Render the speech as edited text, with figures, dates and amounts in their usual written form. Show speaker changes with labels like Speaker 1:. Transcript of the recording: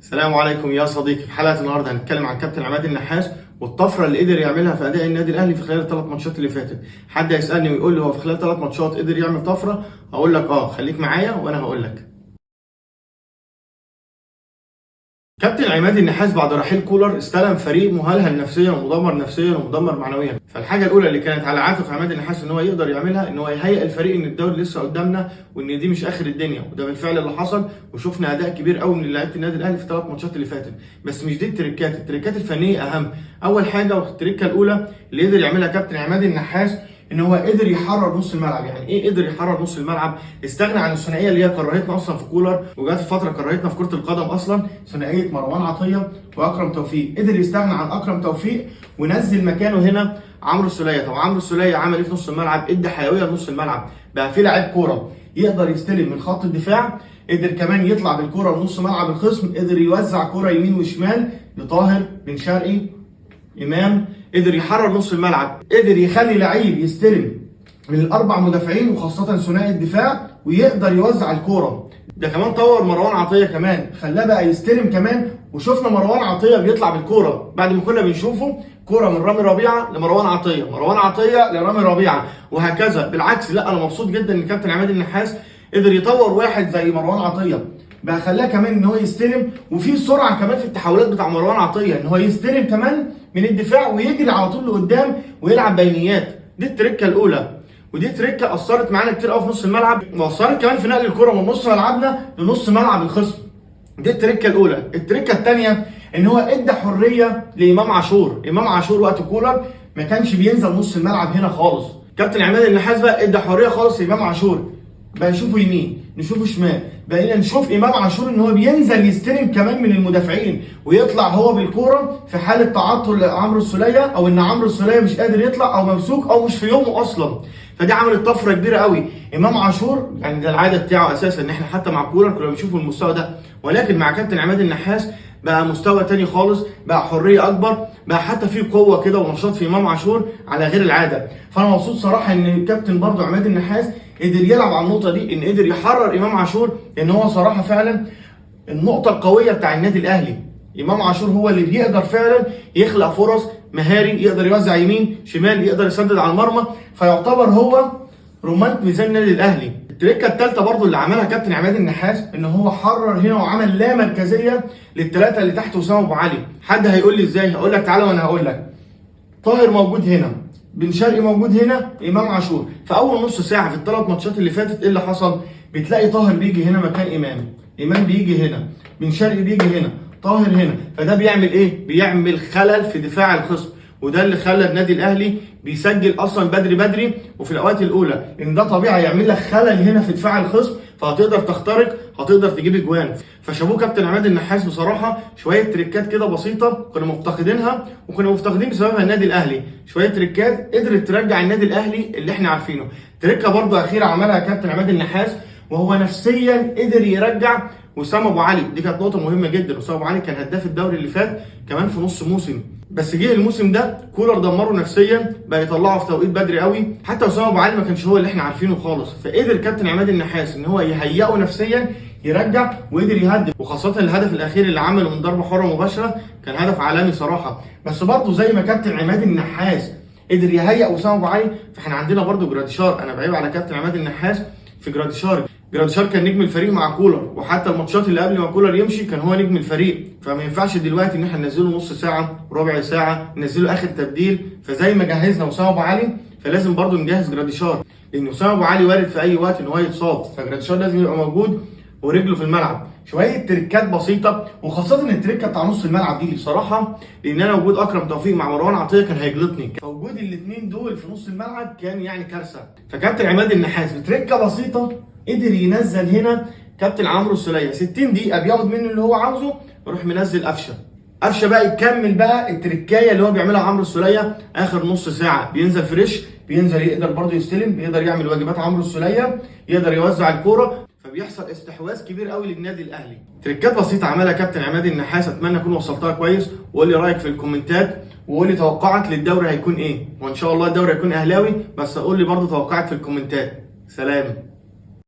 Speaker 1: السلام عليكم يا صديقي. في حلقة النهارده هنتكلم عن كابتن عماد النحاس والطفرة اللي قدر يعملها في أداء النادي الأهلي في خلال الثلاث ماتشات اللي فاتت. حد هيسألني ويقول لي هو في خلال 3 ماتشات قدر يعمل طفرة؟ هقول لك خليك معايا وأنا هقول لك. كابتن عماد النحاس بعد رحيل كولر استلم فريق مهلهل نفسيا ومدمر نفسيا ومدمر معنويا، فالحاجه الاولى اللي كانت على عاتق عماد النحاس ان هو يقدر يعملها ان هو يهيئ الفريق ان الدوري لسه قدامنا وان دي مش اخر الدنيا، وده بالفعل اللي حصل وشفنا اداء كبير قوي من لعيبه النادي الاهلي في ال3 ماتشات اللي فاتت. بس مش دي التريكات الفنيه اهم. اول حاجه والتريكه الاولى اللي قدر يعملها كابتن عماد النحاس ان هو قدر يحرر نص الملعب. يعني ايه قدر يحرر نص الملعب؟ استغنى عن الثنائيه اللي هي كرهتنا اصلا في كولر، وجات فتره كرهتنا في كره القدم اصلا، ثنائيه مروان عطيه واكرم توفيق. قدر يستغنى عن اكرم توفيق ونزل مكانه هنا عمرو السوليه. طب عمرو السوليه عمل ايه في نص الملعب؟ ادى حيويه لنص الملعب، بقى في لاعب كوره يقدر يستلم من خط الدفاع، قدر كمان يطلع بالكوره لنص ملعب الخصم، قدر يوزع كوره يمين وشمال لطاهر بن شرقي امام، قدر يحرر نص الملعب، قدر يخلي لعيب يستلم من ال4 مدافعين وخاصه ثنائي الدفاع ويقدر يوزع الكوره. ده كمان طور مروان عطيه، كمان خلاه بقى يستلم كمان، وشفنا مروان عطيه بيطلع بالكوره بعد ما كنا بنشوفه كوره من رامي ربيعه لمروان عطيه، مروان عطيه لرامي ربيعه وهكذا. بالعكس، لا انا مبسوط جدا ان كابتن عماد النحاس قدر يطور واحد زي مروان عطيه، بقى خلاه كمان ان هو يستلم، وفي سرعه كمان في التحولات بتاع مروان عطيه ان هو يستلم كمان من الدفاع ويجري على طول لقدام ويلعب بينيات. دي التركه الاولى، ودي تركه اثرت معانا كتير قوي في نص الملعب، واثرت كمان في نقل الكره من نص ملعبنا لنص ملعب الخصم. دي التركه الاولى. التركه الثانيه ان هو ادى حريه لامام عاشور. امام عاشور وقت كولر ما كانش بينزل نص الملعب هنا خالص. كابتن عماد النحاس بقى ادى حريه خالص لامام عاشور، بقى نشوفه يمين نشوفه شمال، بقينا نشوف امام عاشور ان هو بينزل يستلم كمان من المدافعين ويطلع هو بالكوره في حاله تعطل عمرو السوليه، او ان عمرو السوليه مش قادر يطلع او ممسوك او مش في يومه اصلا. فدي عملت طفره كبيره قوي. امام عاشور يعني ده العاده بتاعه اساسا ان احنا حتى مع كولر كنا بنشوفه المستوى ده، ولكن مع كابتن عماد النحاس بقى مستوى تاني خالص، بقى حريه اكبر، بقى حتى في قوه كده ونشاط في امام عاشور على غير العاده. فانا مبسوط صراحه ان الكابتن برضه عماد النحاس قدر يلعب على النقطه دي، ان قدر يحرر امام عاشور، لان هو صراحه فعلا النقطه القويه بتاع النادي الاهلي. امام عاشور هو اللي بيقدر فعلا يخلق فرص، مهاري، يقدر يوزع يمين شمال، يقدر يسدد على المرمى، فيعتبر هو رمانة ميزان النادي الاهلي. التركه الثالثه برضو اللي عملها كابتن عماد النحاس ان هو حرر هنا وعمل لا مركزيه للثلاثه اللي تحت وسام ابو علي. حد هيقول لي ازاي؟ هقول لك تعالى وانا هقول لك. طاهر موجود هنا، بن شرقي موجود هنا، امام عاشور. في اول نص ساعه في ال3 ماتشات اللي فاتت ايه اللي حصل؟ بتلاقي طاهر بيجي هنا مكان امام بيجي هنا، بن شرقي بيجي هنا، طاهر هنا. فده بيعمل ايه؟ بيعمل خلل في دفاع الخصم، وده اللي خلى النادي الاهلي بيسجل اصلا بدري وفي الاوقات الاولى، ان ده طبيعي يعمل لك خلل هنا في دفاع الخصم، فهتقدر تخترق، هتقدر تجيب اجوان. فشابوه كابتن عماد النحاس بصراحه. شويه تريكات كده بسيطه كنا مفتقدينها، وكنا مفتقدين بسببها النادي الاهلي، شويه تريكات قدرت ترجع النادي الاهلي اللي احنا عارفينه. تريكه برضو اخيره عملها كابتن عماد النحاس، وهو نفسيا قدر يرجع وسام ابو علي. دي كانت نقطه مهمه جدا. وسام ابو علي كان هداف الدوري اللي فات كمان في نص موسم، بس جه الموسم ده كولر دمره نفسيا، بقى يطلعه في توقيت بدري قوي. حتى وسام ابو علي ما كانش هو اللي احنا عارفينه خالص، فقدر كابتن عماد النحاس ان هو يهيئه نفسيا يرجع، وقدر يهدف. وخاصه الهدف الاخير اللي عمله من ضربه حره مباشره كان هدف عالمي صراحه. بس برضه زي ما كابتن عماد النحاس قدر يهيئ وسام ابو علي، فاحنا عندنا برضه جراديشار. انا بعيب على كابتن عماد النحاس في جراديشار كان نجم الفريق مع كولر، وحتى الماتشات اللي قبل ما كولر يمشي كان هو نجم الفريق. فما ينفعش دلوقتي ان احنا ننزله نص ساعه ربع ساعه، ننزله اخر تبديل. فزي ما جهزنا وسام ابو علي فلازم برضو نجهز جراديشار، لان وسام ابو علي وارد في اي وقت ان هو يتصاب، فجراديشار لازم يبقى موجود ورجله في الملعب. شويه تريكات بسيطه، وخاصه التريكه بتاع نص الملعب دي بصراحه، لان انا وجود اكرم توفيق مع مروان عطيه كان هيجلطني، فوجود الاثنين دول في نص الملعب كان يعني كارثه. فكابتن عماد النحاس بتريكه بسيطه قدر ينزل هنا كابتن عمرو السوليه 60 دقيقه بياخد منه اللي هو عاوزه، يروح منزل قفشه بقى يكمل بقى التركايه اللي هو بيعملها عمرو السوليه اخر نص ساعه. بينزل فريش، بينزل يقدر برضه يستلم، بيقدر يعمل واجبات عمرو السوليه، يقدر يوزع الكوره، فبيحصل استحواذ كبير قوي للنادي الاهلي. تركات بسيطه عملها كابتن عماد النحاس، اتمنى اكون وصلتها كويس. وقول لي رايك في الكومنتات، وقول لي توقعك للدوري هيكون ايه، وان شاء الله الدوري هيكون اهلاوي، بس قول لي برضه توقعك في الكومنتات. سلام.